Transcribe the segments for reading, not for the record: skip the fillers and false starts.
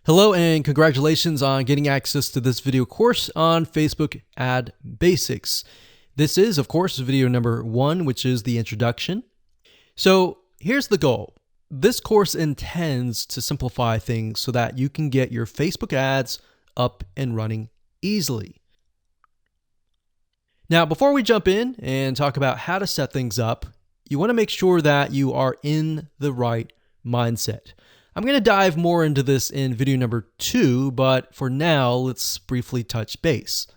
Hello and congratulations on getting access to this video course on Facebook Ad Basics. This is, of course, video number 1, which is the introduction. So here's the goal. This course intends to simplify things so that you can get your Facebook ads up and running easily. Now, before we jump in and talk about how to set things up, you want to make sure that you are in the right mindset. I'm going to dive more into this in video number 2, but for now, let's briefly touch base.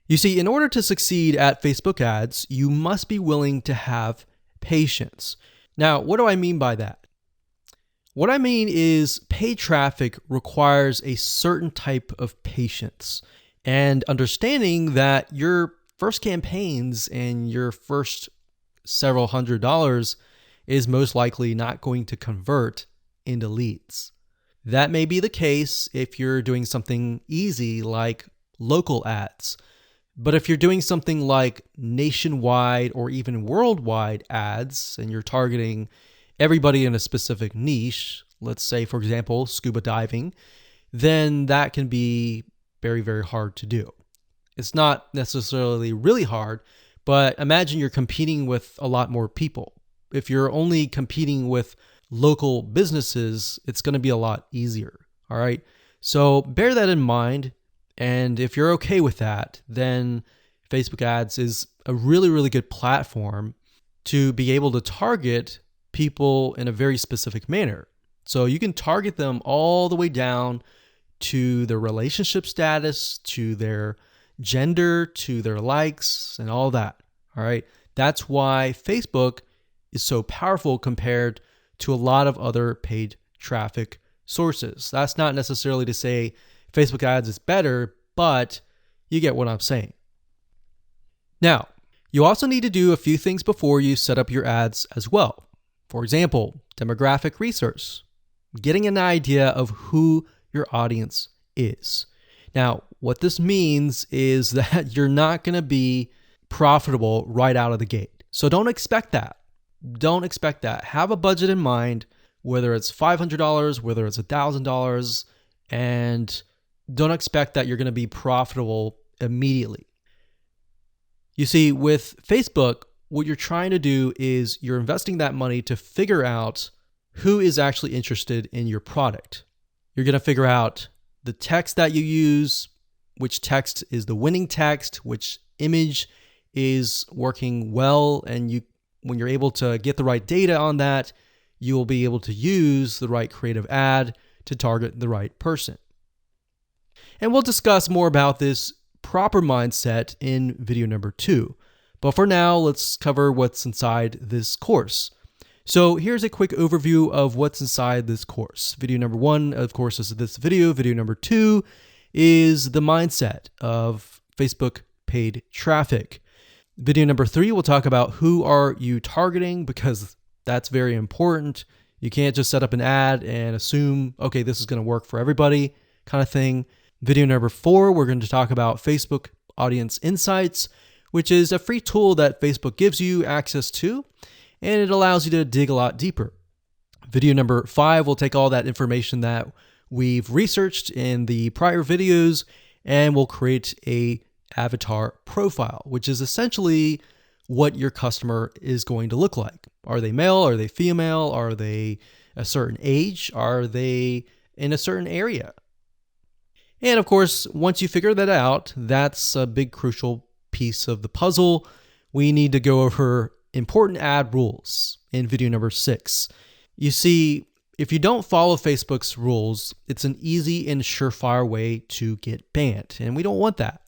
You see, in order to succeed at Facebook ads, you must be willing to have patience. Now, what do I mean by that? What I mean is paid traffic requires a certain type of patience and understanding that your first campaigns and your first several $100s is most likely not going to convert into leads. That may be the case if you're doing something easy like local ads. But if you're doing something like nationwide or even worldwide ads and you're targeting everybody in a specific niche, let's say, for example, scuba diving, then that can be very, very hard to do. It's not necessarily really hard, but imagine you're competing with a lot more people. If you're only competing with local businesses, it's going to be a lot easier. All right. So bear that in mind. And if you're okay with that, then Facebook ads is a really, really good platform to be able to target people in a very specific manner. So you can target them all the way down to their relationship status, to their gender, to their likes, and all that. All right. That's why Facebook is so powerful compared to a lot of other paid traffic sources. That's not necessarily to say Facebook ads is better, but you get what I'm saying. Now, you also need to do a few things before you set up your ads as well. For example, demographic research, getting an idea of who your audience is. Now, what this means is that you're not going to be profitable right out of the gate. So don't expect that. Don't expect that. Have a budget in mind, whether it's $500, whether it's $1,000, and don't expect that you're going to be profitable immediately. You see, with Facebook, what you're trying to do is you're investing that money to figure out who is actually interested in your product. You're going to figure out the text that you use, which text is the winning text, which image is working well, and when you're able to get the right data on that, you will be able to use the right creative ad to target the right person. And we'll discuss more about this proper mindset in video number 2. But for now, let's cover what's inside this course. So here's a quick overview of what's inside this course. Video number 1, of course, is this video. Video number 2 is the mindset of Facebook paid traffic. Video number 3, we'll talk about who are you targeting, because that's very important. You can't just set up an ad and assume, okay, this is going to work for everybody kind of thing. Video number 4, we're going to talk about Facebook Audience Insights, which is a free tool that Facebook gives you access to, and it allows you to dig a lot deeper. Video number 5, we'll take all that information that we've researched in the prior videos, and we'll create a avatar profile, which is essentially what your customer is going to look like. Are they male? Are they female? Are they a certain age? Are they in a certain area? And of course, once you figure that out, that's a big crucial piece of the puzzle. We need to go over important ad rules in video number 6. You see, if you don't follow Facebook's rules, it's an easy and surefire way to get banned, and we don't want that.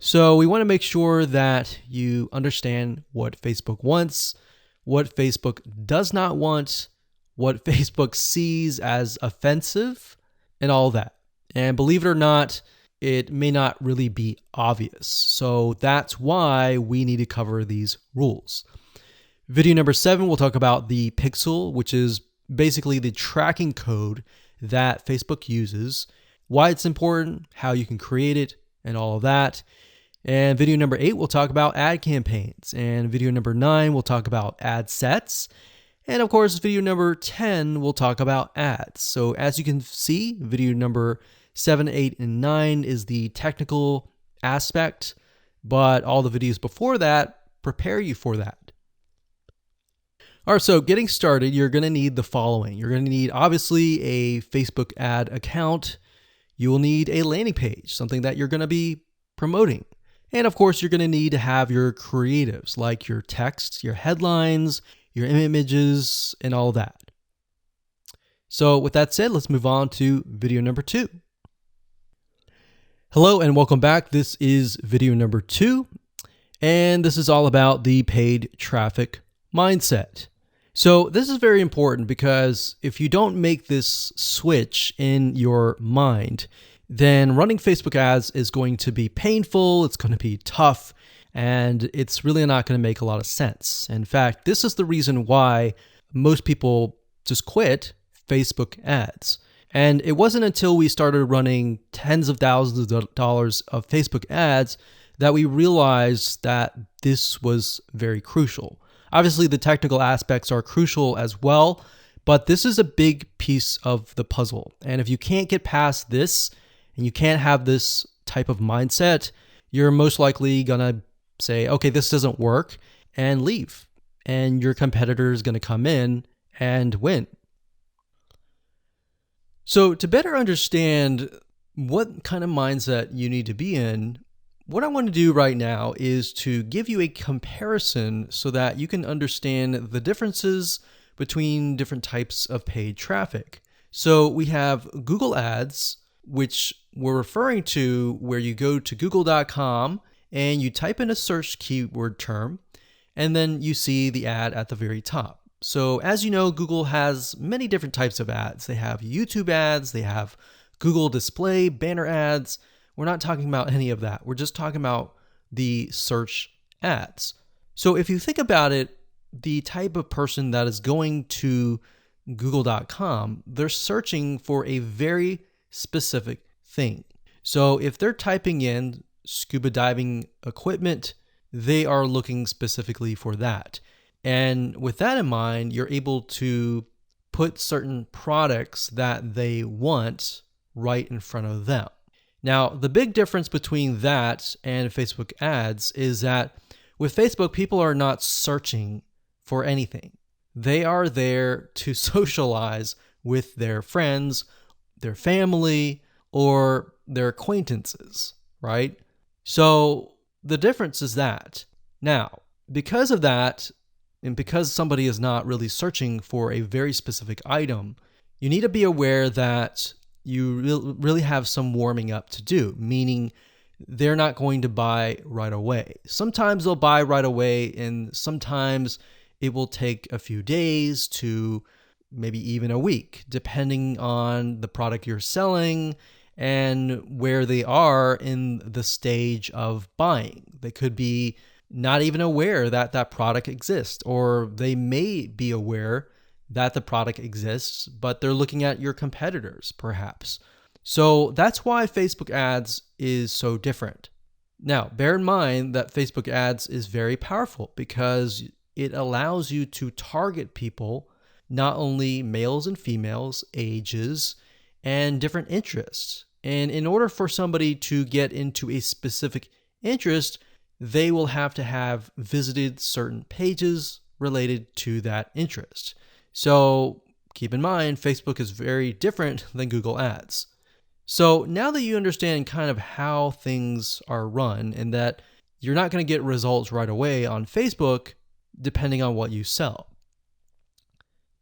So we want to make sure that you understand what Facebook wants, what Facebook does not want, what Facebook sees as offensive, and all that. And believe it or not, it may not really be obvious. So that's why we need to cover these rules. Video number 7, we'll talk about the pixel, which is basically the tracking code that Facebook uses, why it's important, how you can create it, and all of that. And video number 8, we'll talk about ad campaigns. And video number 9, we'll talk about ad sets, And of course, video number 10 will talk about ads. So as you can see, video number 7, 8, and 9 is the technical aspect, but all the videos before that prepare you for that. All right, so getting started, you're going to need the following. You're going to need, obviously, a Facebook ad account. You will need a landing page, something that you're going to be promoting. And of course, you're going to need to have your creatives, like your text, your headlines, your images, and all that. So with that said, let's move on to video number 2. Hello and welcome back. This is video number 2, and this is all about the paid traffic mindset. So this is very important because if you don't make this switch in your mind, then running Facebook ads is going to be painful, it's going to be tough, and it's really not going to make a lot of sense. In fact, this is the reason why most people just quit Facebook ads. And it wasn't until we started running tens of thousands of dollars of Facebook ads that we realized that this was very crucial. Obviously, the technical aspects are crucial as well, but this is a big piece of the puzzle. And if you can't get past this and you can't have this type of mindset, you're most likely going to say, okay, this doesn't work, and leave. And your competitor is going to come in and win. So to better understand what kind of mindset you need to be in, what I want to do right now is to give you a comparison so that you can understand the differences between different types of paid traffic. So we have Google Ads, which we're referring to where you go to google.com and you type in a search keyword term, and then you see the ad at the very top. So as you know, Google has many different types of ads. They have YouTube ads, they have Google display, banner ads. We're not talking about any of that. We're just talking about the search ads. So if you think about it, the type of person that is going to google.com, they're searching for a very specific thing. So if they're typing in scuba diving equipment, they are looking specifically for that. And with that in mind, you're able to put certain products that they want right in front of them. Now, the big difference between that and Facebook ads is that with Facebook, people are not searching for anything. They are there to socialize with their friends, their family, or their acquaintances, right? So the difference is that. Now, because of that, and because somebody is not really searching for a very specific item, you need to be aware that you really have some warming up to do, meaning they're not going to buy right away. Sometimes they'll buy right away, and sometimes it will take a few days to maybe even a week, depending on the product you're selling and where they are in the stage of buying. They could be not even aware that that product exists, or they may be aware that the product exists, but they're looking at your competitors, perhaps. So that's why Facebook ads is so different. Now, bear in mind that Facebook ads is very powerful because it allows you to target people, not only males and females, ages, and different interests. And in order for somebody to get into a specific interest, they will have to have visited certain pages related to that interest. So keep in mind, Facebook is very different than Google Ads. So now that you understand kind of how things are run and that you're not going to get results right away on Facebook, depending on what you sell.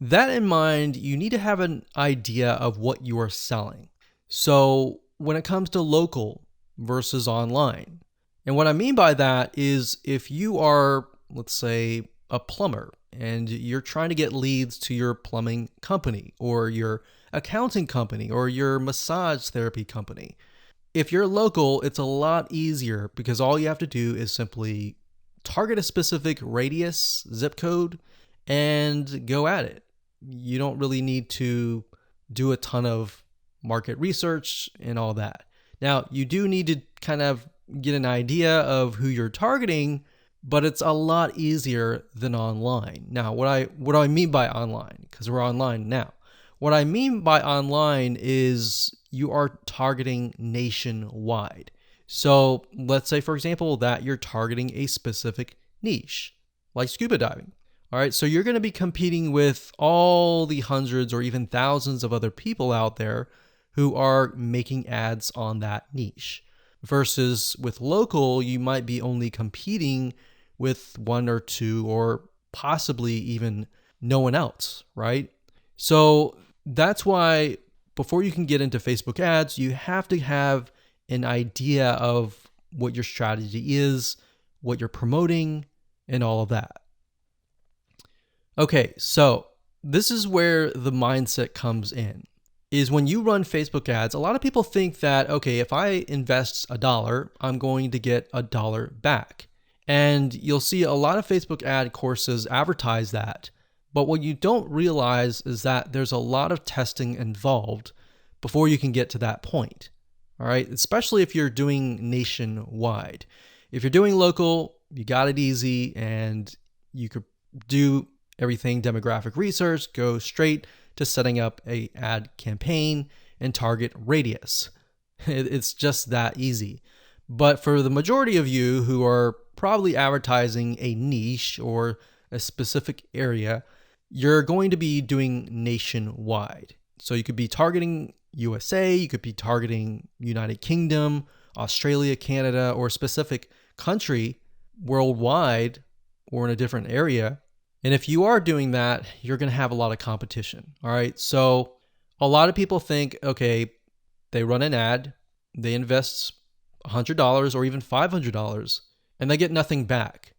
That in mind, you need to have an idea of what you are selling. So when it comes to local versus online, and what I mean by that is if you are, let's say, a plumber and you're trying to get leads to your plumbing company or your accounting company or your massage therapy company. If you're local, it's a lot easier because all you have to do is simply target a specific radius, zip code, and go at it. You don't really need to do a ton of market research and all that. Now, you do need to kind of get an idea of who you're targeting, but it's a lot easier than online. Now, what do I mean by online? Because we're online now. What I mean by online is you are targeting nationwide. So let's say, for example, that you're targeting a specific niche, like scuba diving. All right, so you're going to be competing with all the hundreds or even thousands of other people out there who are making ads on that niche. Versus with local, you might be only competing with one or two or possibly even no one else, right? So that's why before you can get into Facebook ads, you have to have an idea of what your strategy is, what you're promoting, and all of that. Okay, so this is where the mindset comes in, is when you run Facebook ads, a lot of people think that, okay, if I invest $1, I'm going to get $1 back. And you'll see a lot of Facebook ad courses advertise that. But what you don't realize is that there's a lot of testing involved before you can get to that point. All right, especially if you're doing nationwide. If you're doing local, you got it easy and you could do everything demographic research, go straight to setting up a ad campaign and target radius. It's just that easy. But for the majority of you who are probably advertising a niche or a specific area, you're going to be doing nationwide. So you could be targeting USA, you could be targeting United Kingdom, Australia, Canada, or a specific country worldwide or in a different area. And if you are doing that, you're going to have a lot of competition. All right. So a lot of people think, okay, they run an ad, they invest $100 or even $500 and they get nothing back.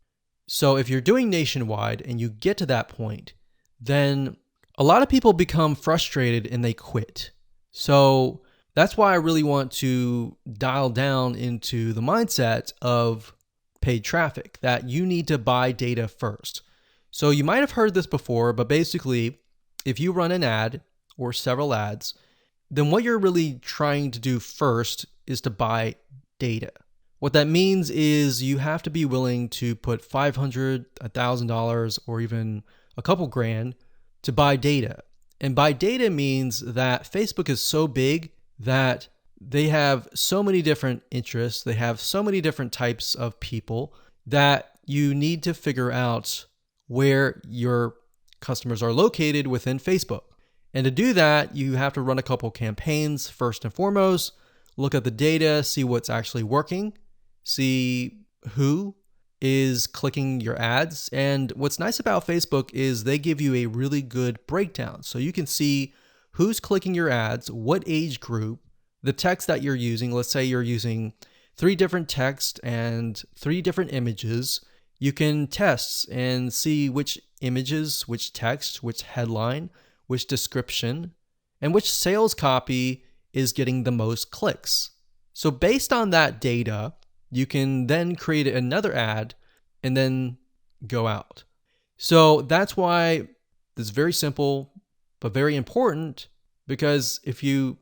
So if you're doing nationwide and you get to that point, then a lot of people become frustrated and they quit. So that's why I really want to dial down into the mindset of paid traffic, that you need to buy data first. So you might have heard this before, but basically, if you run an ad or several ads, then what you're really trying to do first is to buy data. What that means is you have to be willing to put $500, $1,000, or even a couple grand to buy data. And buy data means that Facebook is so big that they have so many different interests, they have so many different types of people that you need to figure out where your customers are located within Facebook. And to do that, you have to run a couple campaigns first and foremost, look at the data, see what's actually working, see who is clicking your ads. And what's nice about Facebook is they give you a really good breakdown. So you can see who's clicking your ads, what age group, the text that you're using. Let's say you're using 3 different text and 3 different images. You can test and see which images, which text, which headline, which description, and which sales copy is getting the most clicks. So based on that data, you can then create another ad and then go out. So that's why it's very simple, but very important, because if you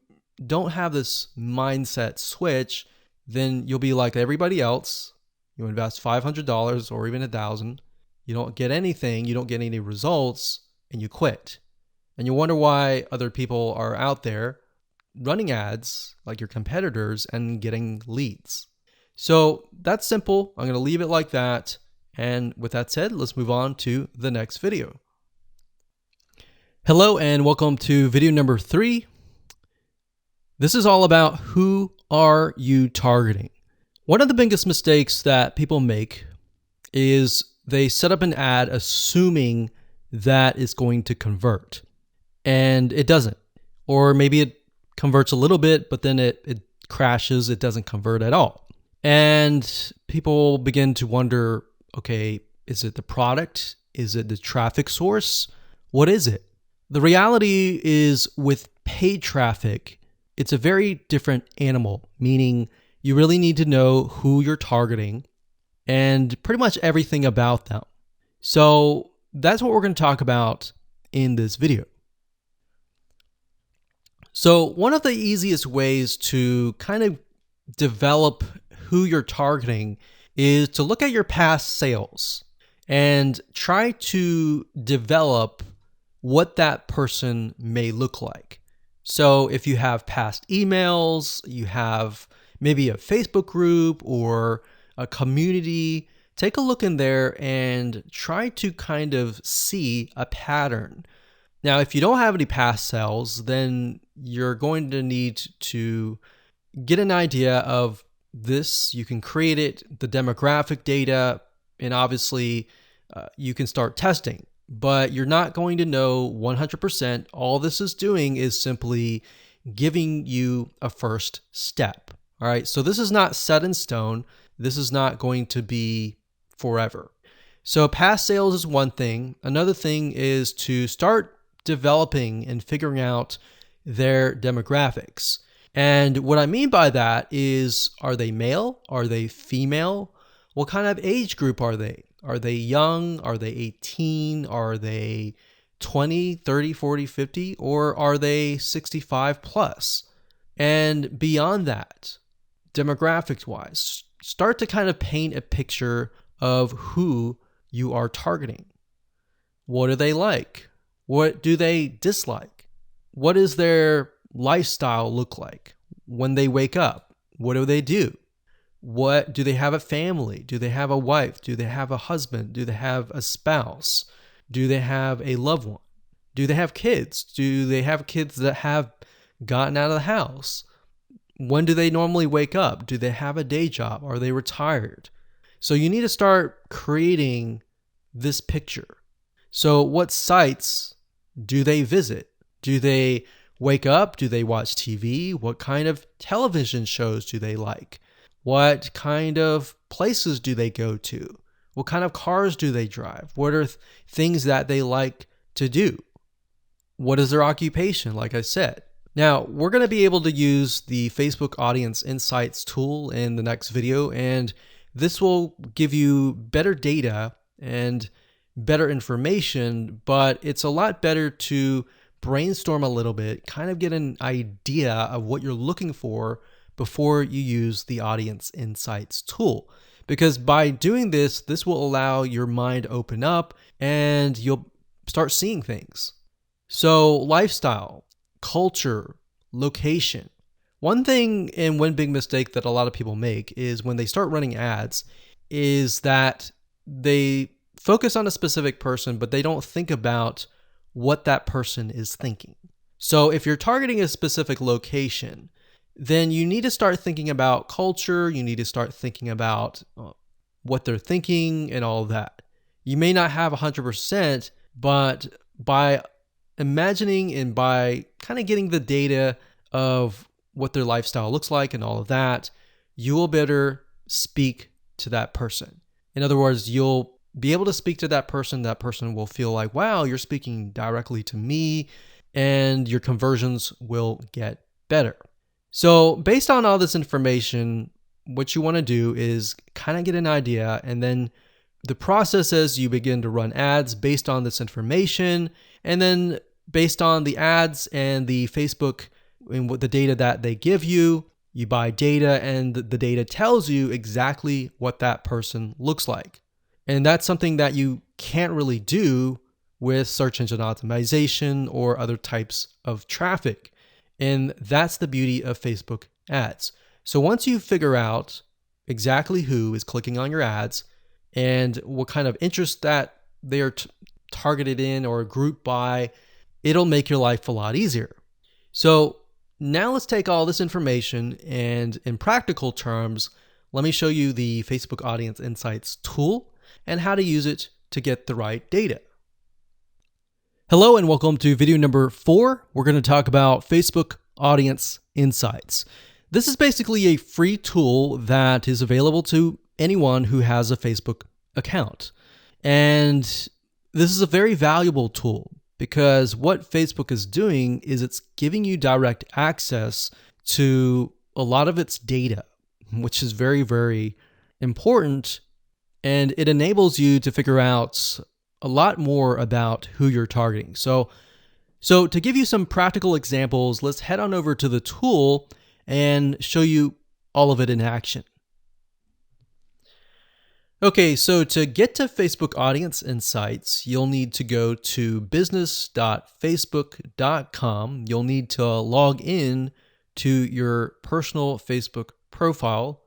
don't have this mindset switch, then you'll be like everybody else. You invest $500 or even $1,000. You don't get anything, you don't get any results, and you quit. And you wonder why other people are out there running ads like your competitors and getting leads. So that's simple. I'm going to leave it like that. And with that said, let's move on to the next video. Hello and welcome to video number 3. This is all about who are you targeting. One of the biggest mistakes that people make is they set up an ad assuming that it's going to convert, and it doesn't. Or maybe it converts a little bit, but then it crashes, it doesn't convert at all. And people begin to wonder, okay, is it the product? Is it the traffic source? What is it? The reality is with paid traffic, it's a very different animal, meaning you really need to know who you're targeting and pretty much everything about them. So that's what we're going to talk about in this video. So one of the easiest ways to kind of develop who you're targeting is to look at your past sales and try to develop what that person may look like. So if you have past emails, you have maybe a Facebook group or a community, take a look in there and try to kind of see a pattern. Now, if you don't have any past sales, then you're going to need to get an idea of this. You can create it, the demographic data, and obviously you can start testing, but you're not going to know 100%. All this is doing is simply giving you a first step. All right, so this is not set in stone. This is not going to be forever. So past sales is one thing. Another thing is to start developing and figuring out their demographics. And what I mean by that is, are they male? Are they female? What kind of age group are they? Are they young? Are they 18? Are they 20, 30, 40, 50? Or are they 65 plus? And beyond that, demographics wise, start to kind of paint a picture of who you are targeting. What do they like? What do they dislike? What does their lifestyle look like when they wake up? What do they do? What do they have a family? Do they have a wife? Do they have a husband? Do they have a spouse? Do they have a loved one? Do they have kids? Do they have kids that have gotten out of the house? When do they normally wake up? Do they have a day job? Are they retired? So you need to start creating this picture. So what sites do they visit? Do they wake up? Do they watch TV? What kind of television shows do they like? What kind of places do they go to? What kind of cars do they drive? What are things that they like to do? What is their occupation, like I said? Now, we're going to be able to use the Facebook Audience Insights tool in the next video, and this will give you better data and better information, but it's a lot better to brainstorm a little bit, kind of get an idea of what you're looking for before you use the Audience Insights tool. Because by doing this, this will allow your mind to open up and you'll start seeing things. So lifestyle, culture, location. One thing and one big mistake that a lot of people make is when they start running ads is that they focus on a specific person, but they don't think about what that person is thinking. So if you're targeting a specific location, then you need to start thinking about culture. You need to start thinking about what they're thinking and all of that. You may not have 100%, but by imagining and by kind of getting the data of what their lifestyle looks like and all of that, you will better speak to that person. In other words, you'll be able to speak to that person. That person will feel like, wow, you're speaking directly to me, and your conversions will get better. So based on all this information, what you want to do is kind of get an idea, and then the process is you begin to run ads based on this information, and then based on the ads and the Facebook and what the data that they give you, you buy data, and the data tells you exactly what that person looks like. And that's something that you can't really do with search engine optimization or other types of traffic. And that's the beauty of Facebook ads. So once you figure out exactly who is clicking on your ads and what kind of interest that they are targeted in or grouped by, it'll make your life a lot easier. So now let's take all this information and in practical terms, let me show you the Facebook Audience Insights tool and how to use it to get the right data. Hello and welcome to video number 4. We're going to talk about Facebook Audience Insights. This is basically a free tool that is available to anyone who has a Facebook account. And this is a very valuable tool because what Facebook is doing is it's giving you direct access to a lot of its data, which is very, very important. And it enables you to figure out a lot more about who you're targeting. So to give you some practical examples, let's head on over to the tool and show you all of it in action. Okay, so to get to Facebook Audience Insights, you'll need to go to business.facebook.com. You'll need to log in to your personal Facebook profile,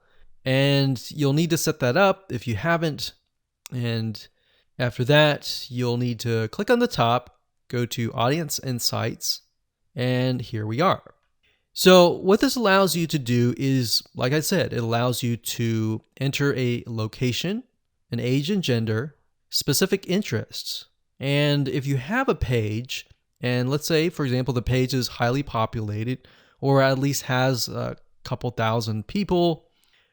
and you'll need to set that up if you haven't. And after that, you'll need to click on the top, go to Audience Insights, and here we are. So what this allows you to do is, like I said, it allows you to enter a location, an age and gender, specific interests. And if you have a page, and let's say, for example, the page is highly populated or at least has a couple thousand people,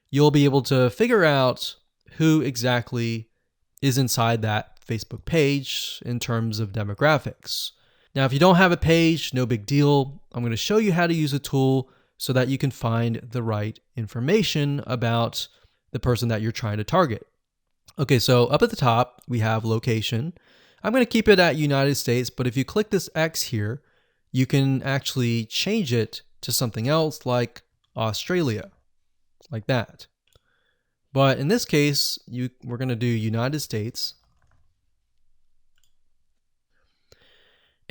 you'll be able to figure out who exactly is inside that Facebook page in terms of demographics. Now, if you don't have a page, no big deal. I'm going to show you how to use a tool so that you can find the right information about the person that you're trying to target. Okay, so up at the top, we have location. I'm going to keep it at United States, but if you click this X here, you can actually change it to something else like Australia, like that. But in this case, we're going to do United States.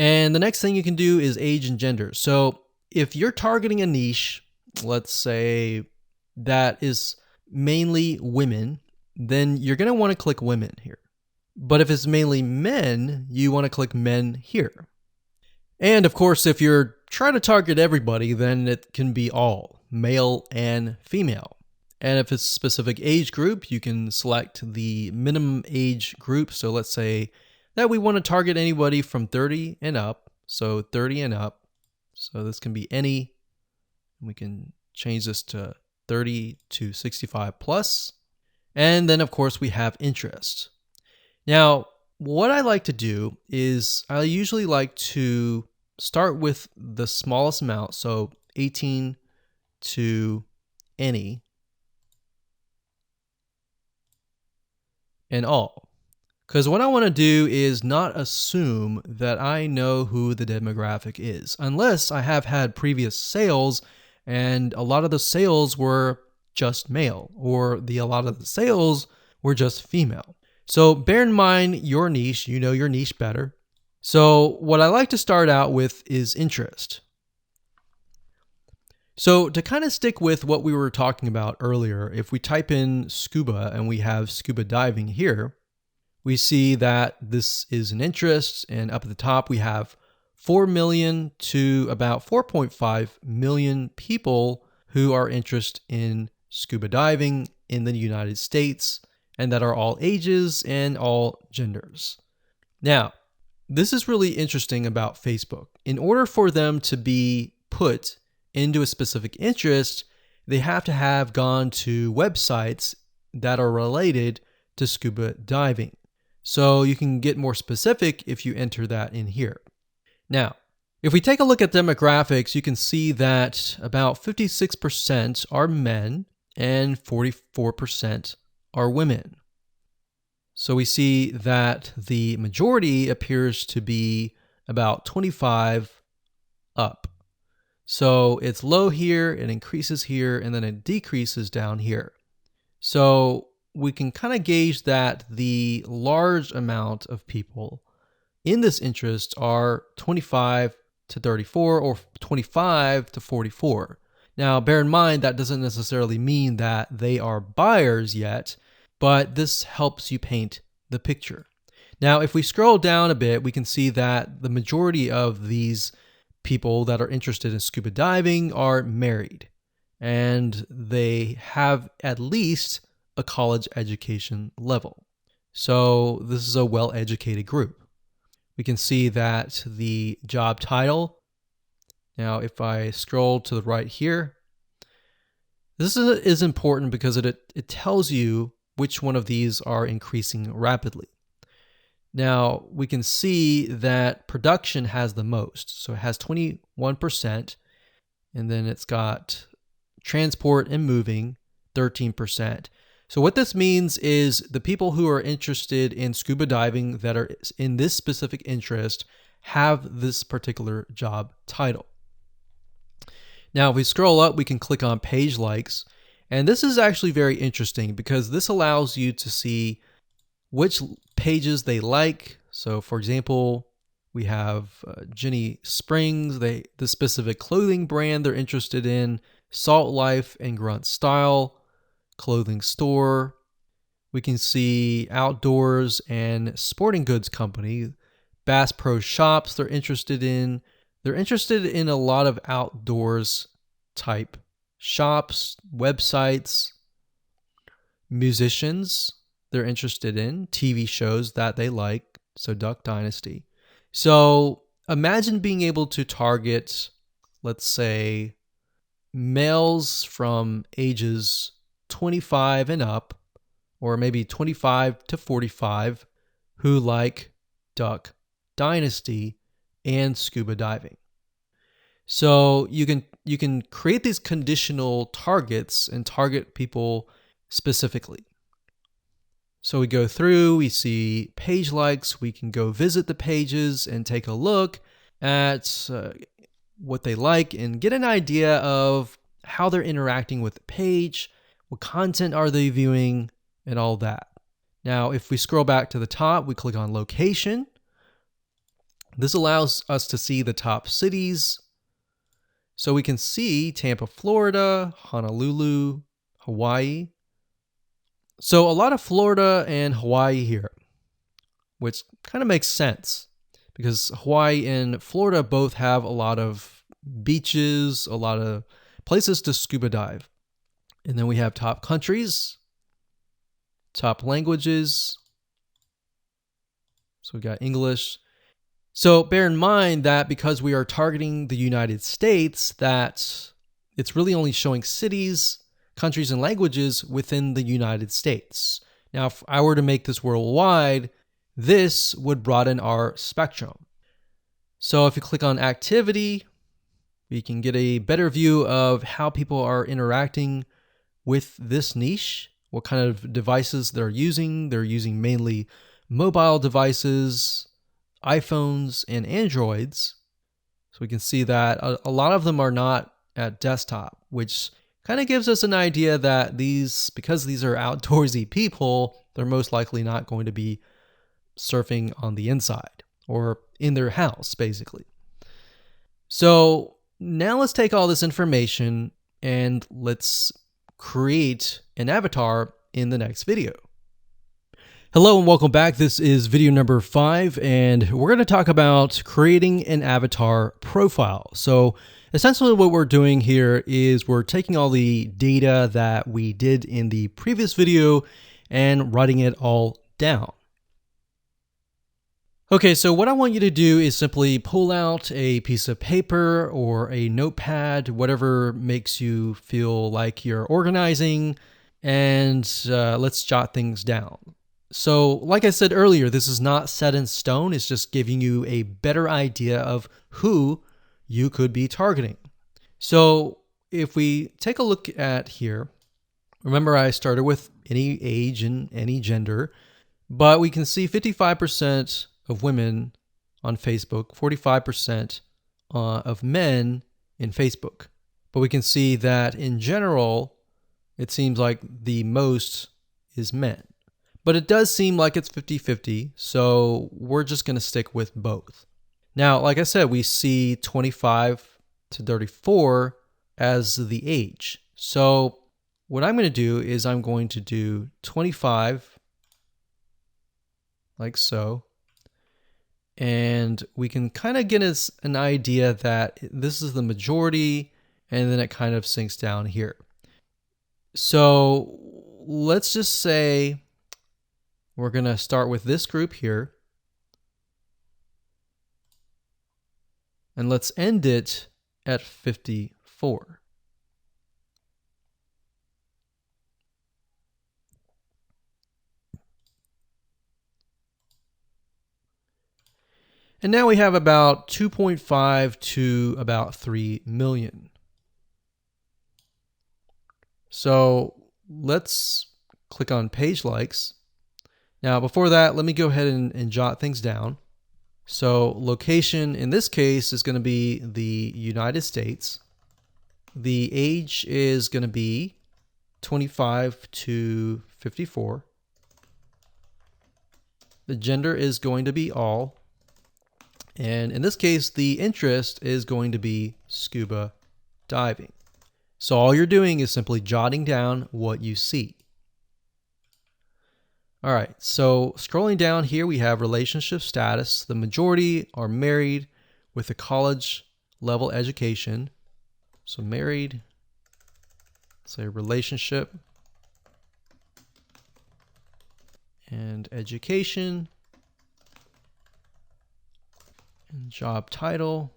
And the next thing you can do is age and gender. So if you're targeting a niche, let's say that is mainly women, then you're going to want to click women here. But if it's mainly men, you want to click men here. And of course, if you're trying to target everybody, then it can be all, male and female. And if it's a specific age group, you can select the minimum age group. So let's say that we want to target anybody from 30 and up. So 30 and up. So this can be any. We can change this to 30 to 65 plus. And then of course we have interest. Now, what I like to do is I usually like to start with the smallest amount. So 18 to any and all. Because what I want to do is not assume that I know who the demographic is, unless I have had previous sales and a lot of the sales were just male, or a lot of the sales were just female. So bear in mind your niche, you know your niche better. So what I like to start out with is interest. So to kind of stick with what we were talking about earlier, if we type in scuba and we have scuba diving here, we see that this is an interest, and up at the top we have 4 million to about 4.5 million people who are interested in scuba diving in the United States, and that are all ages and all genders. Now, this is really interesting about Facebook. In order for them to be put into a specific interest, they have to have gone to websites that are related to scuba diving. So you can get more specific if you enter that in here. Now, if we take a look at demographics, you can see that about 56% are men and 44% are women. So we see that the majority appears to be about 25 up. So it's low here, it increases here, and then it decreases down here. So we can kind of gauge that the large amount of people in this interest are 25 to 34 or 25 to 44. Now, bear in mind that doesn't necessarily mean that they are buyers yet, but this helps you paint the picture. Now, if we scroll down a bit, we can see that the majority of these people that are interested in scuba diving are married, and they have at least a college education level. So this is a well-educated group. We can see that the job title, now if I scroll to the right here, this is important because it tells you which one of these are increasing rapidly. Now we can see that production has the most. So it has 21%, and then it's got transport and moving 13%. So what this means is the people who are interested in scuba diving that are in this specific interest have this particular job title. Now, if we scroll up, we can click on page likes, And this is actually very interesting because this allows you to see which pages they like. So for example, we have Jenny Springs, the specific clothing brand they're interested in, Salt Life and Grunt Style, clothing store. We can see outdoors and sporting goods company, Bass Pro Shops they're interested in. They're interested in a lot of outdoors type shops, websites, musicians they're interested in, TV shows that they like, so Duck Dynasty. So imagine being able to target, let's say, males from ages 25 and up, or maybe 25 to 45, who like Duck Dynasty and scuba diving. So you can create these conditional targets and target people specifically. So we go through, we see page likes, we can go visit the pages and take a look at what they like and get an idea of how they're interacting with the page, what content are they viewing, and all that. Now, if we scroll back to the top, we click on location. This allows us to see the top cities. So we can see Tampa, Florida, Honolulu, Hawaii. So a lot of Florida and Hawaii here, which kind of makes sense because Hawaii and Florida both have a lot of beaches, a lot of places to scuba dive. And then we have top countries, top languages. So we got English. So bear in mind that because we are targeting the United States, that it's really only showing cities, countries, and languages within the United States. Now, if I were to make this worldwide, this would broaden our spectrum. So if you click on activity, we can get a better view of how people are interacting with this niche, what kind of devices they're using. They're using mainly mobile devices, iPhones, and Androids. So we can see that a lot of them are not at desktop, which kind of gives us an idea that because these are outdoorsy people, they're most likely not going to be surfing on the inside or in their house, basically. So now let's take all this information and let's create an avatar in the next video. Hello and welcome back. This is video number 5, and we're going to talk about creating an avatar profile. So essentially what we're doing here is we're taking all the data that we did in the previous video and writing it all down. Okay, so what I want you to do is simply pull out a piece of paper or a notepad, whatever makes you feel like you're organizing, and let's jot things down. So like I said earlier, this is not set in stone. It's just giving you a better idea of who you could be targeting. So if we take a look at here, remember I started with any age and any gender, but we can see 55% of women on Facebook, 45% of men in Facebook. But we can see that in general, it seems like the most is men. But it does seem like it's 50-50, so we're just going to stick with both. Now, like I said, we see 25 to 34 as the age. So what I'm going to do is I'm going to do 25, like so. And we can kind of get us an idea that this is the majority, and then it kind of sinks down here. So let's just say we're going to start with this group here. And let's end it at 54. And now we have about 2.5 to about 3 million. So let's click on page likes. Now before that, let me go ahead and jot things down. So location in this case is going to be the United States. The age is going to be 25 to 54. The gender is going to be all. And in this case, the interest is going to be scuba diving. So all you're doing is simply jotting down what you see. All right, so scrolling down here, we have relationship status. The majority are married with a college level education. So married, say relationship, and education, and job title.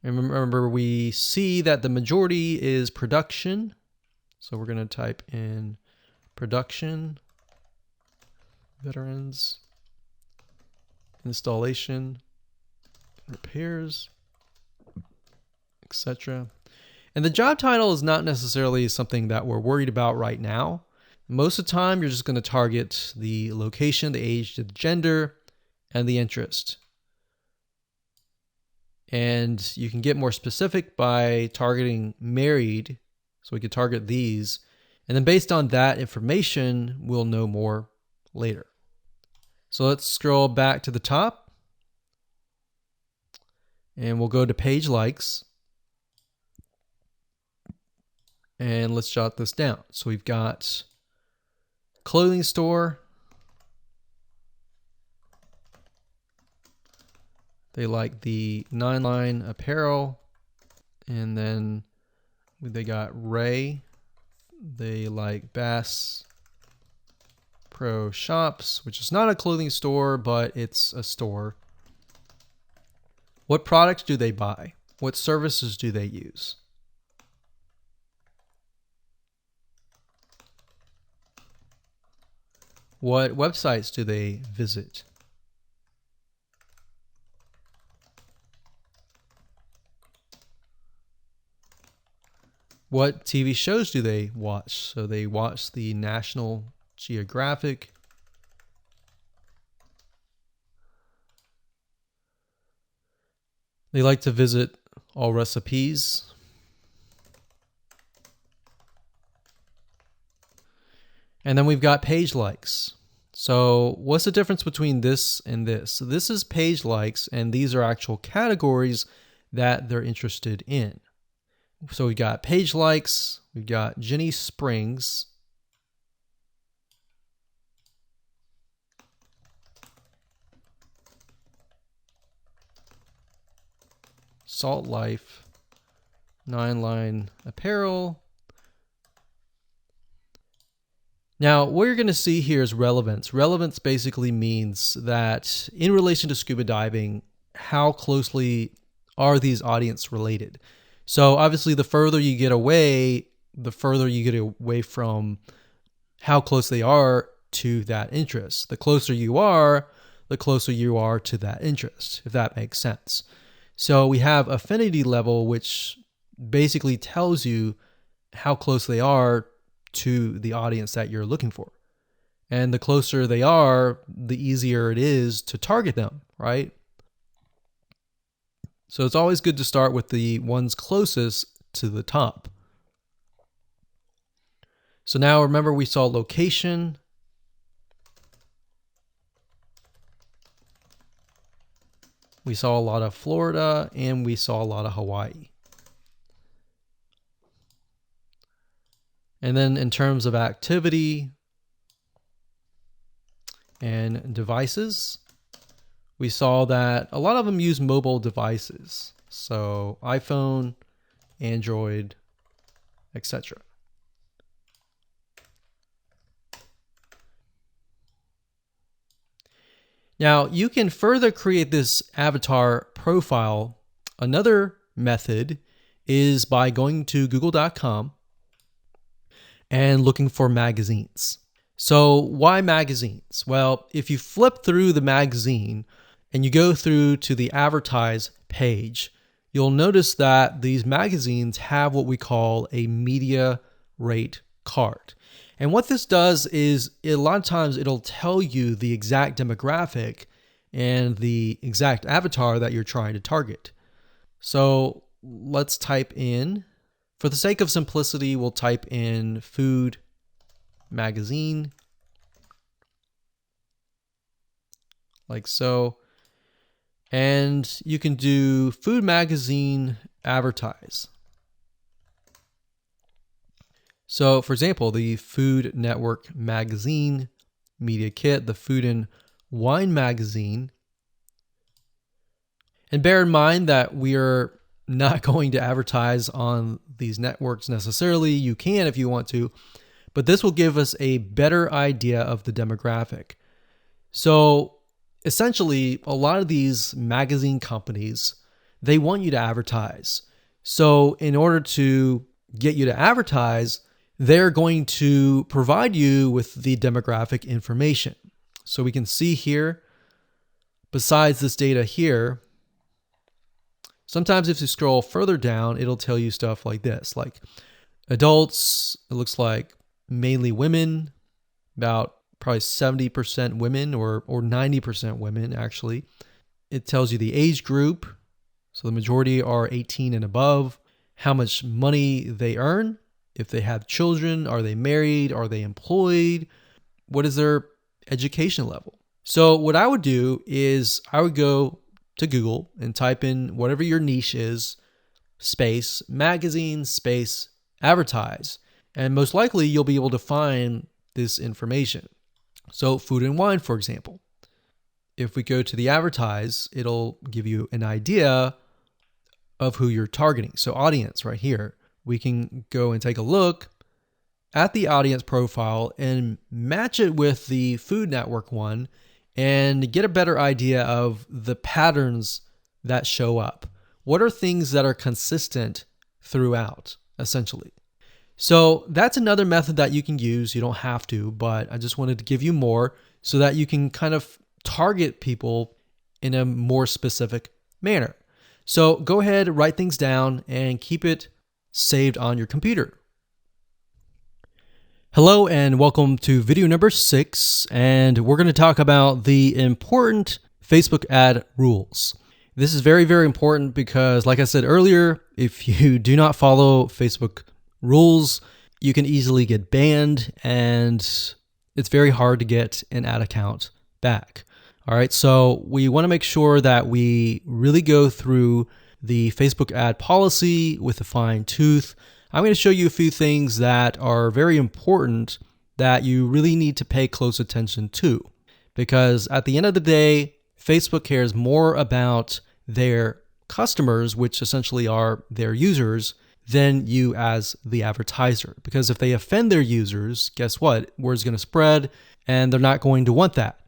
And remember, we see that the majority is production. So we're going to type in production, veterans, installation, repairs, etc. And the job title is not necessarily something that we're worried about right now. Most of the time, you're just going to target the location, the age, the gender, and the interest. And you can get more specific by targeting married. So we could target these. And then based on that information, we'll know more later. So let's scroll back to the top. And we'll go to page likes. And let's jot this down. So we've got clothing store. They like the 9-line apparel. And then they got Ray. They like Bass Pro Shops, which is not a clothing store, but it's a store. What products do they buy? What services do they use? What websites do they visit? What TV shows do they watch? So they watch the National Geographic. They like to visit All Recipes. And then we've got page likes. So what's the difference between this and this? So this is page likes, and these are actual categories that they're interested in. So we got page likes, we've got Jenny Springs, Salt Life, 9-line apparel. Now, what you're going to see here is relevance. Relevance basically means that in relation to scuba diving, how closely are these audience related? So obviously, the further you get away, the further you get away from how close they are to that interest. The closer you are, the closer you are to that interest, if that makes sense. So we have affinity level, which basically tells you how close they are to the audience that you're looking for. And the closer they are, the easier it is to target them, right? So it's always good to start with the ones closest to the top. So now remember, we saw location. We saw a lot of Florida, and we saw a lot of Hawaii. And then in terms of activity and devices, we saw that a lot of them use mobile devices. So iPhone, Android, etc. Now, you can further create this avatar profile. Another method is by going to google.com and looking for magazines. So why magazines? Well, if you flip through the magazine and you go through to the advertise page, you'll notice that these magazines have what we call a media rate card. And what this does is a lot of times it'll tell you the exact demographic and the exact avatar that you're trying to target. So let's type in, For the sake of simplicity, we'll type in food magazine, like so. And you can do food magazine advertise. So for example, the Food Network magazine media kit, the Food and Wine magazine. And bear in mind that we are not going to advertise on these networks necessarily. You can if you want to, but this will give us a better idea of the demographic. So essentially, a lot of these magazine companies, they want you to advertise. So in order to get you to advertise, they're going to provide you with the demographic information. So we can see here, besides this data here, sometimes if you scroll further down, it'll tell you stuff like this, like adults, it looks like mainly women, about probably 70% women or 90% women actually. It tells you the age group. So the majority are 18 and above, how much money they earn, if they have children, are they married, are they employed, what is their education level. So what I would do is I would go to Google and type in whatever your niche is, space, magazine, space, advertise. And most likely you'll be able to find this information. So food and wine, for example. If we go to the advertise, it'll give you an idea of who you're targeting. So audience right here, we can go and take a look at the audience profile and match it with the Food Network one and get a better idea of the patterns that show up. What are things that are consistent throughout, essentially? So that's another method that you can use. You don't have to, but I just wanted to give you more so that you can kind of target people in a more specific manner. So go ahead, write things down and keep it saved on your computer. Hello and welcome to video number 6, and we're going to talk about the important Facebook ad rules. This is very, very important because, like I said earlier, if you do not follow Facebook rules, you can easily get banned and it's very hard to get an ad account back. All right, so we want to make sure that we really go through the Facebook ad policy with a fine tooth. I'm going to show you a few things that are very important that you really need to pay close attention to, because at the end of the day, Facebook cares more about their customers, which essentially are their users, than you as the advertiser. Because if they offend their users, guess what? Word's going to spread and they're not going to want that.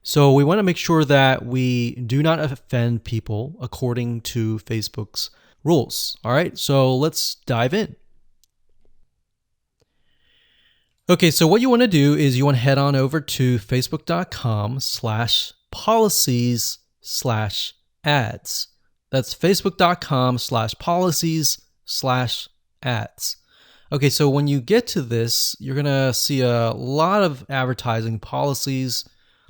So we want to make sure that we do not offend people according to Facebook's rules. All right, so let's dive in. Okay, so what you want to do is you want to head on over to facebook.com/policies/ads. That's facebook.com/policies/ads. Okay, so when you get to this, you're going to see a lot of advertising policies,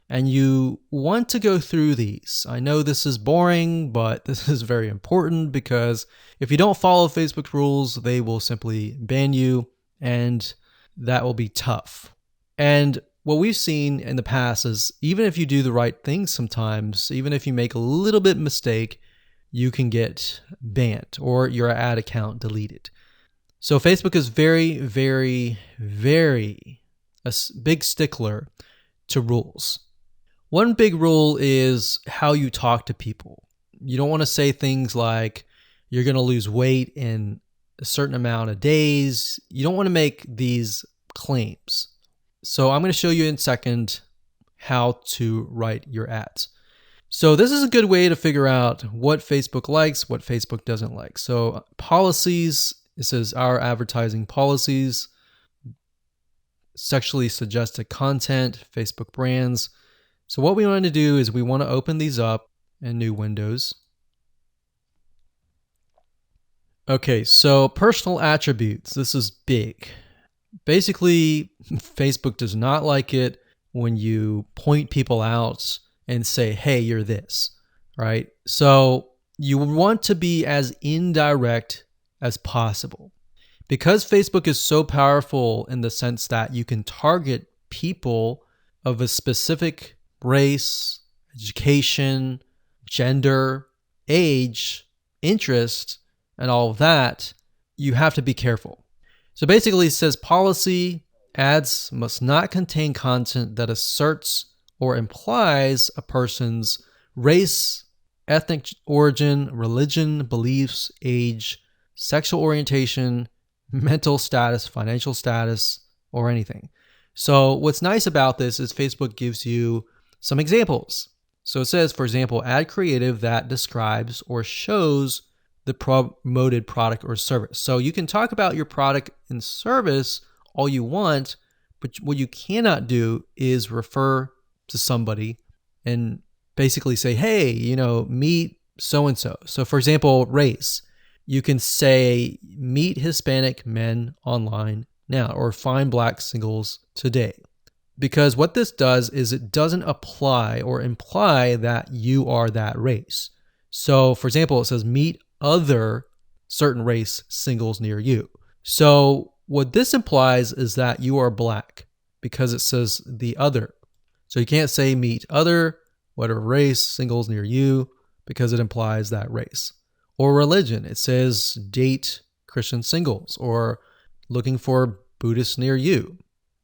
and you want to go through these. I know this is boring, but this is very important because if you don't follow Facebook rules, they will simply ban you, and that will be tough. And what we've seen in the past is even if you do the right thing sometimes, even if you make a little bit mistake, you can get banned or your ad account deleted. So Facebook is very, very, very a big stickler to rules. One big rule is how you talk to people. You don't want to say things like you're going to lose weight in a certain amount of days. You don't want to make these claims. So I'm going to show you in a second how to write your ads. So this is a good way to figure out what Facebook likes, what Facebook doesn't like. So policies, it says our advertising policies, sexually suggested content, Facebook brands. So what we want to do is we want to open these up in new windows. Okay, so personal attributes. This is big. Basically, Facebook does not like it when you point people out and say, hey, you're this, right? So you want to be as indirect as possible. Because Facebook is so powerful in the sense that you can target people of a specific race, education, gender, age, interest, and all of that, you have to be careful. So basically it says policy, ads must not contain content that asserts or implies a person's race, ethnic origin, religion, beliefs, age, sexual orientation, mental status, financial status, or anything. So what's nice about this is Facebook gives you some examples. So it says, for example, add creative that describes or shows the promoted product or service. So you can talk about your product and service all you want, but what you cannot do is refer to somebody and basically say, hey, meet so-and-so. So for example, race. You can say, meet Hispanic men online now, or find black singles today. Because what this does is it doesn't apply or imply that you are that race. So for example, it says, meet other certain race singles near you. So what this implies is that you are black because it says the other. So you can't say meet other, whatever race, singles near you, because it implies that race. Or religion, it says date Christian singles, or looking for Buddhists near you.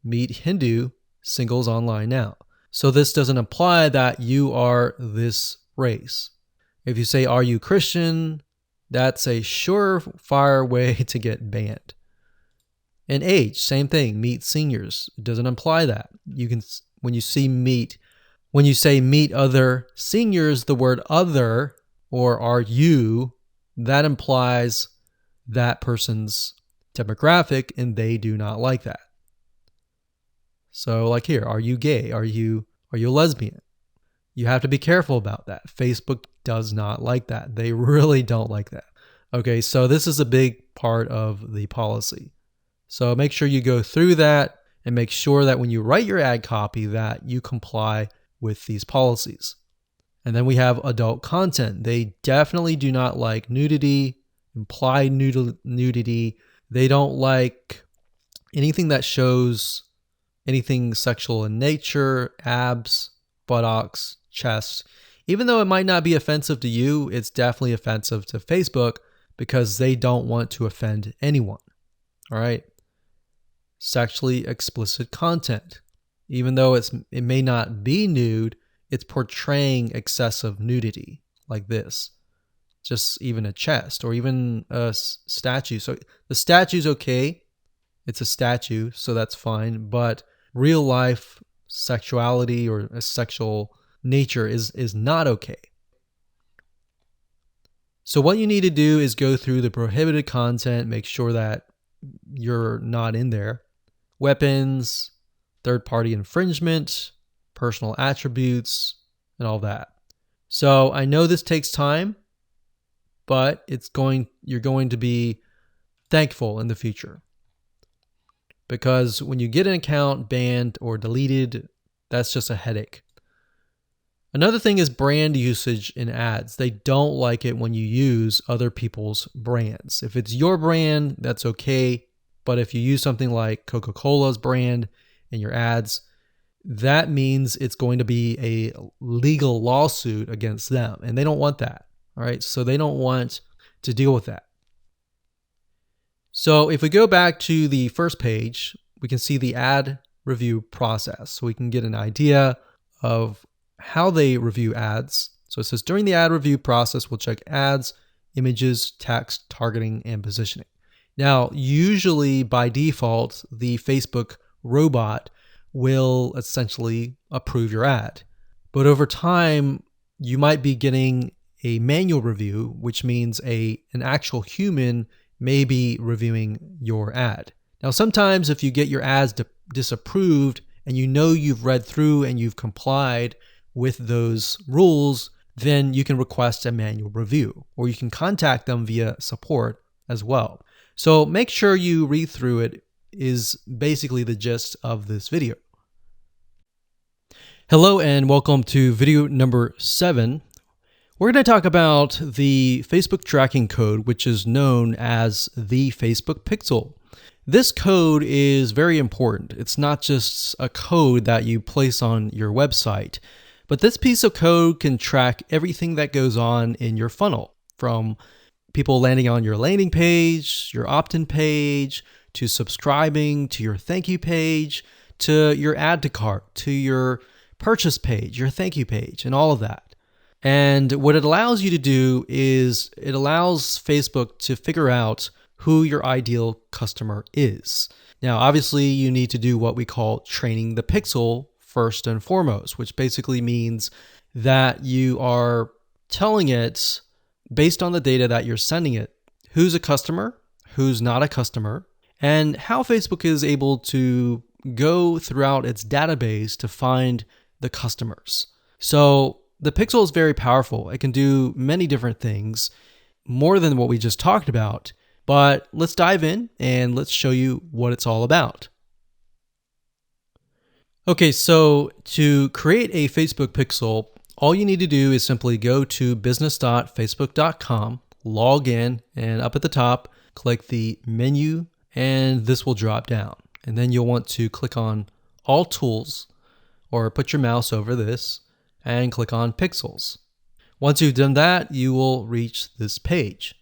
Meet Hindu singles online now. So this doesn't imply that you are this race. If you say, are you Christian? That's a surefire way to get banned. And age, same thing, meet seniors. It doesn't imply that. You can, when you say meet other seniors, the word other or are you, that implies that person's demographic and they do not like that. So like here, are you gay? Are you a lesbian? You have to be careful about that. Facebook does not like that. They really don't like that. Okay, so this is a big part of the policy. So make sure you go through that and make sure that when you write your ad copy that you comply with these policies. And then we have adult content. They definitely do not like nudity, implied nudity. They don't like anything that shows anything sexual in nature, abs, buttocks, chest. Even though it might not be offensive to you, it's definitely offensive to Facebook because they don't want to offend anyone. All right. Sexually explicit content. Even though it may not be nude, it's portraying excessive nudity like this. Just even a chest or even a statue. So the statue's okay. It's a statue, so that's fine. But real life sexuality or a sexual nature is not okay. So what you need to do is go through the prohibited content, make sure that you're not in there. Weapons, third-party infringement, personal attributes, and all that. So I know this takes time, but you're going to be thankful in the future. Because when you get an account banned or deleted, that's just a headache. Another thing is brand usage in ads. They don't like it when you use other people's brands. If it's your brand, that's okay. But if you use something like Coca-Cola's brand in your ads, that means it's going to be a legal lawsuit against them. And they don't want that. All right. So they don't want to deal with that. So if we go back to the first page, we can see the ad review process. So we can get an idea of how they review ads. So it says during the ad review process, we'll check ads, images, text, targeting, and positioning. Now, usually by default, the Facebook robot will essentially approve your ad. But over time, you might be getting a manual review, which means an actual human may be reviewing your ad. Now, sometimes if you get your ads disapproved and you know you've read through and you've complied with those rules, then you can request a manual review, or you can contact them via support as well. So make sure you read through it is basically the gist of this video. Hello and welcome to video number 7. We're going to talk about the Facebook tracking code, which is known as the Facebook Pixel. This code is very important. It's not just a code that you place on your website, but this piece of code can track everything that goes on in your funnel, from people landing on your landing page, your opt-in page, to subscribing, to your thank you page, to your add to cart, to your purchase page, your thank you page, and all of that. And what it allows you to do is it allows Facebook to figure out who your ideal customer is. Now, obviously, you need to do what we call training the pixel first and foremost, which basically means that you are telling it, based on the data that you're sending it, who's a customer, who's not a customer, and how Facebook is able to go throughout its database to find the customers. So the pixel is very powerful. It can do many different things, more than what we just talked about. But let's dive in and let's show you what it's all about. Okay, so to create a Facebook pixel, all you need to do is simply go to business.facebook.com, log in, and up at the top, click the menu, and this will drop down. And then you'll want to click on All Tools, or put your mouse over this, and click on Pixels. Once you've done that, you will reach this page.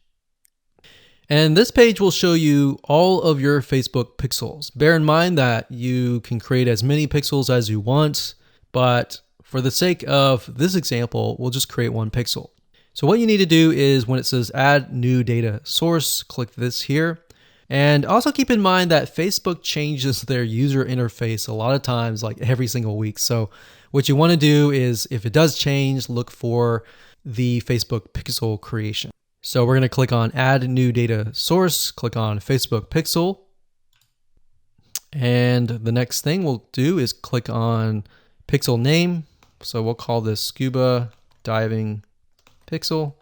And this page will show you all of your Facebook pixels. Bear in mind that you can create as many pixels as you want, but for the sake of this example, we'll just create one pixel. So what you need to do is when it says add new data source, click this here. And also keep in mind that Facebook changes their user interface a lot of times, like every single week. So what you want to do is if it does change, look for the Facebook pixel creation. So we're going to click on add new data source, click on Facebook pixel. And the next thing we'll do is click on pixel name. So we'll call this scuba diving pixel.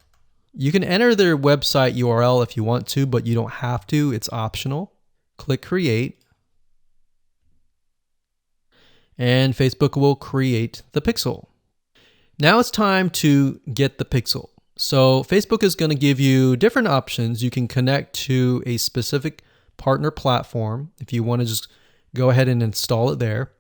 You can enter their website URL if you want to, but you don't have to. It's optional. Click create. And Facebook will create the pixel. Now it's time to get the pixel. So Facebook is going to give you different options. You can connect to a specific partner platform if you want to just go ahead and install it there.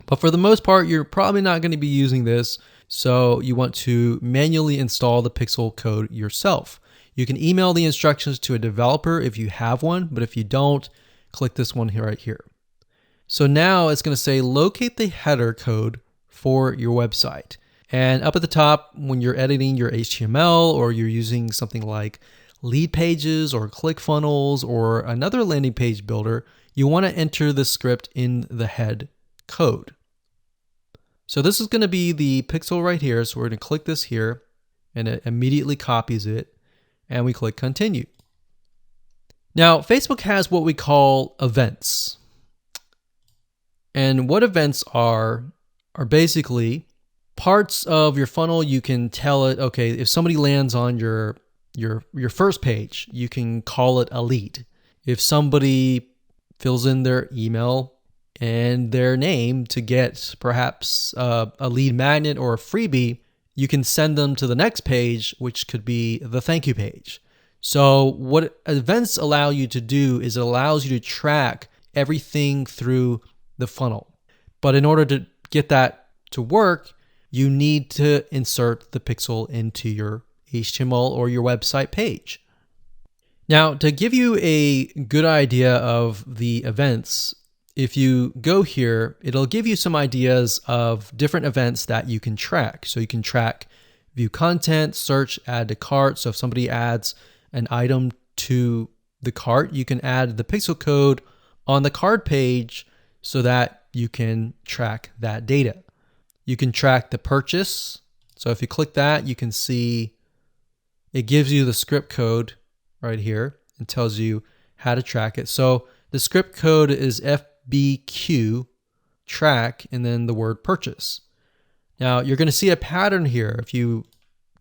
But for the most part, you're probably not going to be using this. So you want to manually install the pixel code yourself. You can email the instructions to a developer if you have one, but if you don't, click this one here right here. So now it's going to say locate the header code for your website. And up at the top, when you're editing your HTML or you're using something like Leadpages or ClickFunnels or another landing page builder, you want to enter the script in the head code. So this is going to be the pixel right here. So we're going to click this here and it immediately copies it and we click continue. Now, Facebook has what we call events. And what events are basically parts of your funnel. You can tell it, okay, if somebody lands on your first page, you can call it a lead. If somebody fills in their email and their name to get perhaps a lead magnet or a freebie, you can send them to the next page, which could be the thank you page. So what events allow you to do is it allows you to track everything through the funnel. But in order to get that to work, you need to insert the pixel into your HTML or your website page. Now, to give you a good idea of the events, if you go here, it'll give you some ideas of different events that you can track. So you can track view content, search, add to cart. So if somebody adds an item to the cart, you can add the pixel code on the cart page so that you can track that data. You can track the purchase. So if you click that, you can see it gives you the script code right here and tells you how to track it. So the script code is FBQ track and then the word purchase. Now you're going to see a pattern here. If you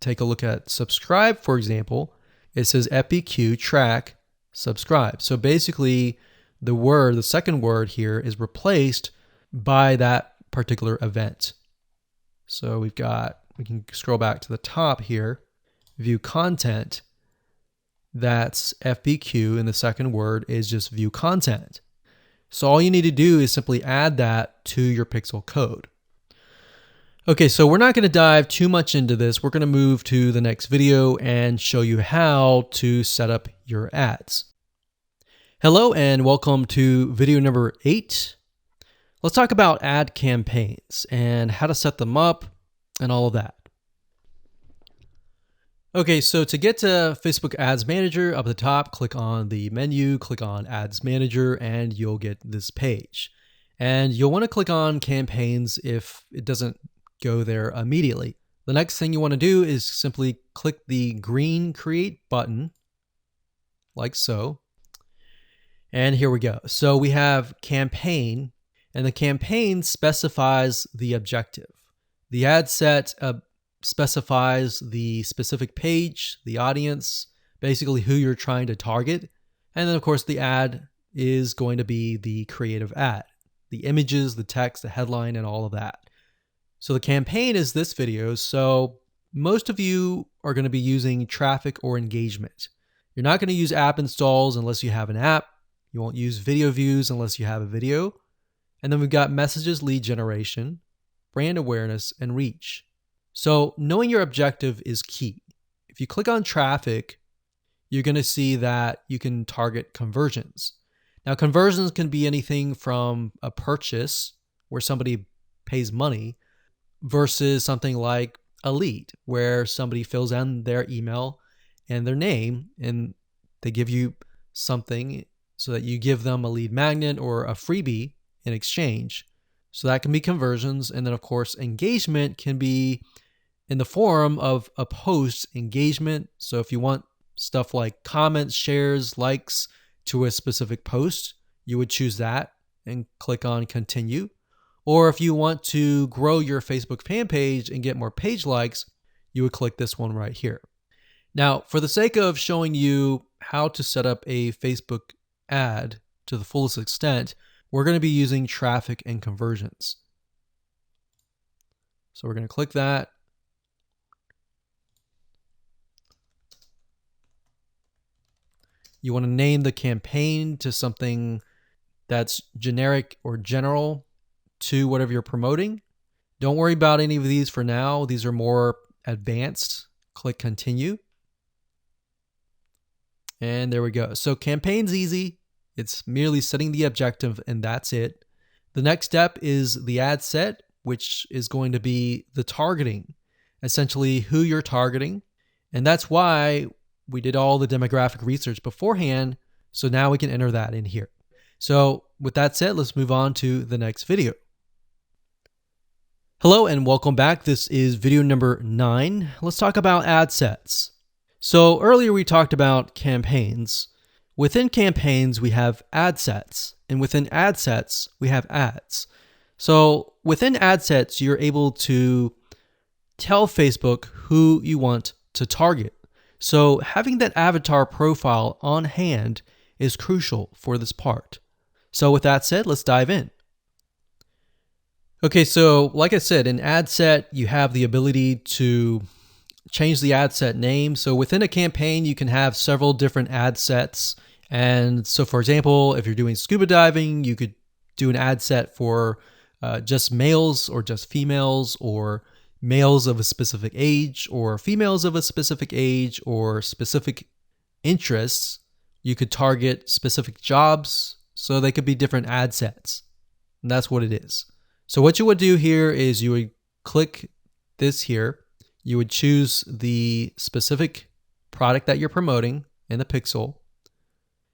take a look at subscribe, for example, it says FBQ track subscribe. So basically the second word here is replaced by that particular event. So we can scroll back to the top here, view content, That's FBQ, and the second word is just view content. So all you need to do is simply add that to your Pixel code. Okay, so we're not going to dive too much into this. We're going to move to the next video and show you how to set up your ads. Hello and welcome to video number 8. Let's talk about ad campaigns and how to set them up and all of that. Okay, so to get to Facebook Ads Manager, up at the top, click on the menu, click on Ads Manager, and you'll get this page. And you'll want to click on campaigns if it doesn't go there immediately. The next thing you want to do is simply click the green Create button, like so. And here we go. So we have campaign, and the campaign specifies the objective. The ad set specifies the specific page, the audience, basically who you're trying to target. And then of course the ad is going to be the creative ad, the images, the text, the headline, and all of that. So the campaign is this video. So most of you are going to be using traffic or engagement. You're not going to use app installs unless you have an app. You won't use video views unless you have a video. And then we've got messages, lead generation, brand awareness, and reach. So knowing your objective is key. If you click on traffic, you're going to see that you can target conversions. Now, conversions can be anything from a purchase where somebody pays money versus something like a lead where somebody fills in their email and their name and they give you something so that you give them a lead magnet or a freebie in exchange. So that can be conversions. And then of course, engagement can be in the form of a post engagement. So if you want stuff like comments, shares, likes to a specific post, you would choose that and click on continue. Or if you want to grow your Facebook fan page and get more page likes, you would click this one right here. Now, for the sake of showing you how to set up a Facebook ad to the fullest extent, we're going to be using traffic and conversions. So we're going to click that. You want to name the campaign to something that's generic or general to whatever you're promoting. Don't worry about any of these for now. These are more advanced. Click continue. And there we go. So campaign's easy. It's merely setting the objective and that's it. The next step is the ad set, which is going to be the targeting, essentially who you're targeting. And that's why we did all the demographic research beforehand. So now we can enter that in here. So with that said, let's move on to the next video. Hello and welcome back. This is video number 9. Let's talk about ad sets. So earlier we talked about campaigns. Within campaigns, we have ad sets, and within ad sets, we have ads. So within ad sets, you're able to tell Facebook who you want to target. So having that avatar profile on hand is crucial for this part. So with that said, let's dive in. Okay, so like I said, in ad set, you have the ability to change the ad set name. So within a campaign, you can have several different ad sets. And so for example, if you're doing scuba diving, you could do an ad set for just males or just females, or males of a specific age or females of a specific age or specific interests. You could target specific jobs. So they could be different ad sets. And that's what it is. So what you would do here is you would click this here. You would choose the specific product that you're promoting in the pixel.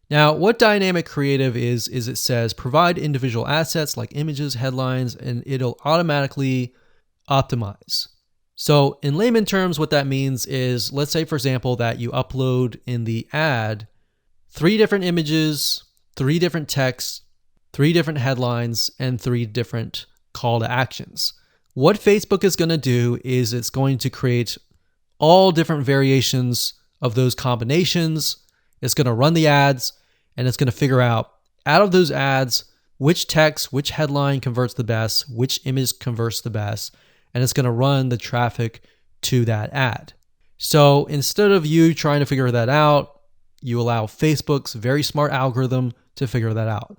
Now, what Dynamic Creative is it says provide individual assets like images, headlines, and it'll automatically optimize. So in layman terms, what that means is, let's say, for example, that you upload in the ad 3 different images, 3 different texts, 3 different headlines, and 3 different call to actions. What Facebook is going to do is it's going to create all different variations of those combinations. It's going to run the ads, and it's going to figure out of those ads, which text, which headline converts the best, which image converts the best, and it's going to run the traffic to that ad. So instead of you trying to figure that out, you allow Facebook's very smart algorithm to figure that out.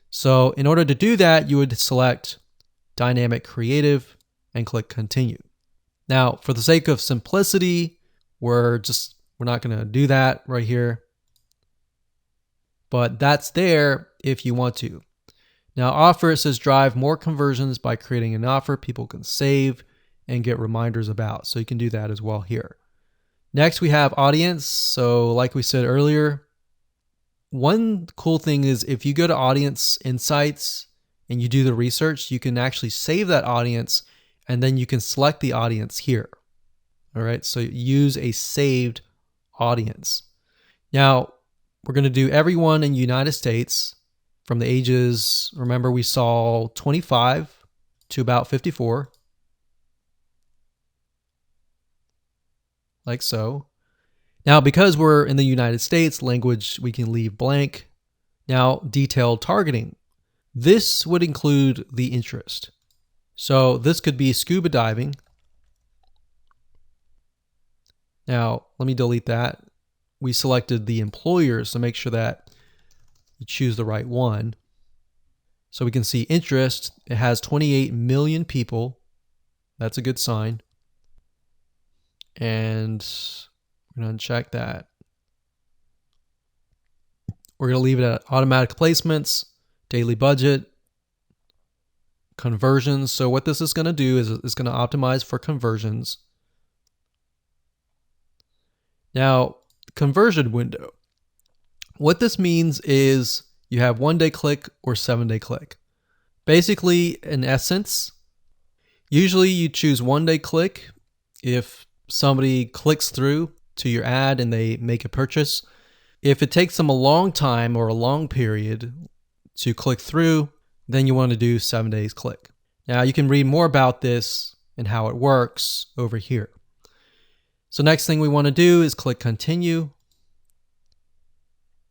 So in order to do that, you would select Dynamic Creative and click Continue. Now, for the sake of simplicity, we're not going to do that right here. But that's there if you want to. Now, offer, it says drive more conversions by creating an offer people can save and get reminders about. So you can do that as well here. Next, we have audience. So like we said earlier, one cool thing is if you go to Audience Insights and you do the research, you can actually save that audience and then you can select the audience here. All right, so use a saved audience. Now, we're going to do everyone in the United States from the ages, remember we saw 25 to about 54. Like so. Now, because we're in the United States, language we can leave blank. Now, detailed targeting. This would include the interest. So this could be scuba diving. Now, let me delete that. We selected the employers, so make sure that you choose the right one. So we can see interest. It has 28 million people. That's a good sign. And we're going to uncheck that. We're going to leave it at automatic placements, daily budget, conversions. So what this is going to do is it's going to optimize for conversions. Now, conversion window. What this means is you have 1-day click or 7-day click. Basically, in essence, usually you choose 1-day click if somebody clicks through to your ad and they make a purchase. If it takes them a long time or a long period to click through, then you want to do 7 days click. Now you can read more about this and how it works over here. So next thing we want to do is click continue.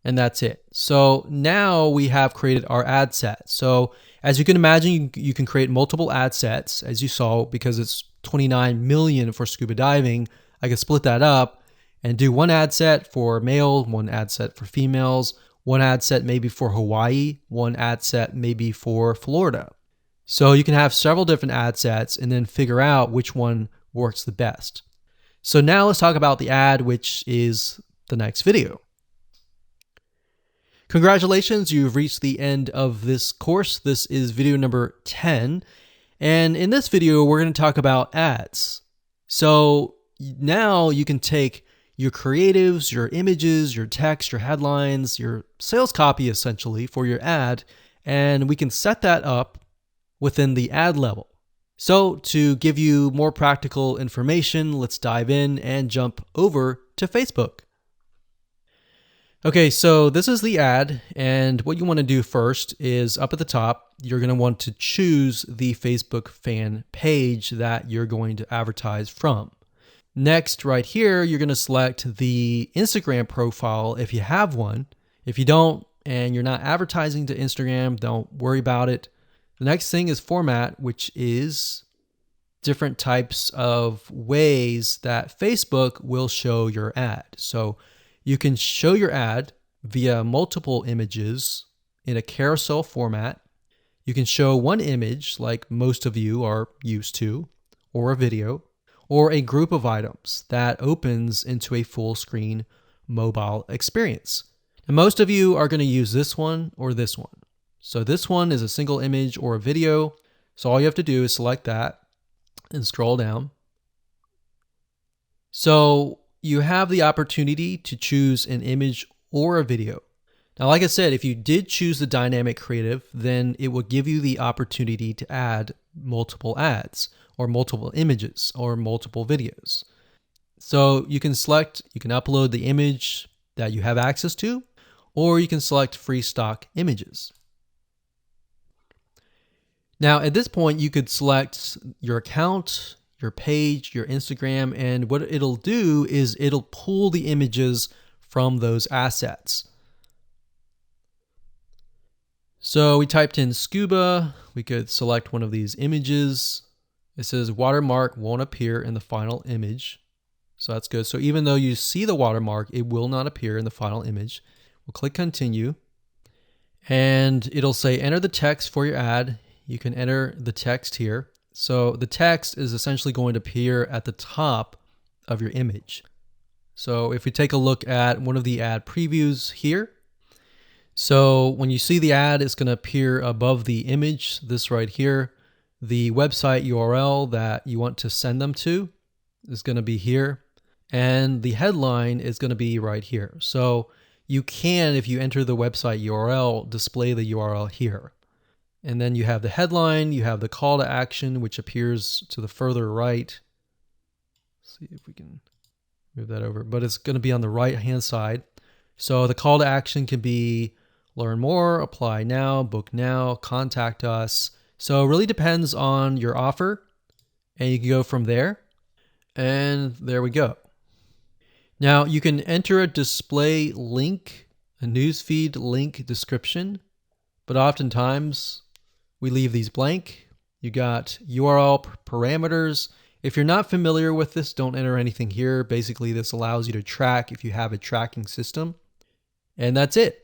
And that's it. So now we have created our ad set. So as you can imagine, you can create multiple ad sets, as you saw, because it's 29 million for scuba diving. I can split that up and do one ad set for male, one ad set for females, one ad set maybe for Hawaii, one ad set maybe for Florida. So you can have several different ad sets and then figure out which one works the best. So now let's talk about the ad, which is the next video. Congratulations, you've reached the end of this course. This is video number 10. And in this video, we're going to talk about ads. So now you can take your creatives, your images, your text, your headlines, your sales copy essentially for your ad, and we can set that up within the ad level. So to give you more practical information, let's dive in and jump over to Facebook. Okay, so this is the ad, and what you want to do first is up at the top, you're going to want to choose the Facebook fan page that you're going to advertise from. Next, right here, you're going to select the Instagram profile if you have one. If you don't and you're not advertising to Instagram, don't worry about it. The next thing is format, which is different types of ways that Facebook will show your ad. So you can show your ad via multiple images in a carousel format. You can show one image like most of you are used to, or a video, or a group of items that opens into a full screen mobile experience. And most of you are going to use this one or this one. So this one is a single image or a video. So all you have to do is select that and scroll down. So you have the opportunity to choose an image or a video. Now, like I said, if you did choose the dynamic creative, then it will give you the opportunity to add multiple ads or multiple images or multiple videos. So you can select, you can upload the image that you have access to, or you can select free stock images. Now, at this point, you could select your account, your page, your Instagram, and what it'll do is it'll pull the images from those assets. So we typed in scuba, we could select one of these images. It says watermark won't appear in the final image. So that's good. So even though you see the watermark, it will not appear in the final image. We'll click continue and it'll say enter the text for your ad. You can enter the text here. So the text is essentially going to appear at the top of your image. So if we take a look at one of the ad previews here, so when you see the ad, it's going to appear above the image, this right here. The website URL that you want to send them to is going to be here. And the headline is going to be right here. So you can, if you enter the website URL, display the URL here. And then you have the headline, you have the call to action, which appears to the further right. Let's see if we can move that over, but it's going to be on the right-hand side. So the call to action can be learn more, apply now, book now, contact us. So it really depends on your offer, and you can go from there. And there we go. Now you can enter a display link, a newsfeed link description, but oftentimes we leave these blank. You got URL parameters. If you're not familiar with this, don't enter anything here. Basically, this allows you to track if you have a tracking system. And that's it.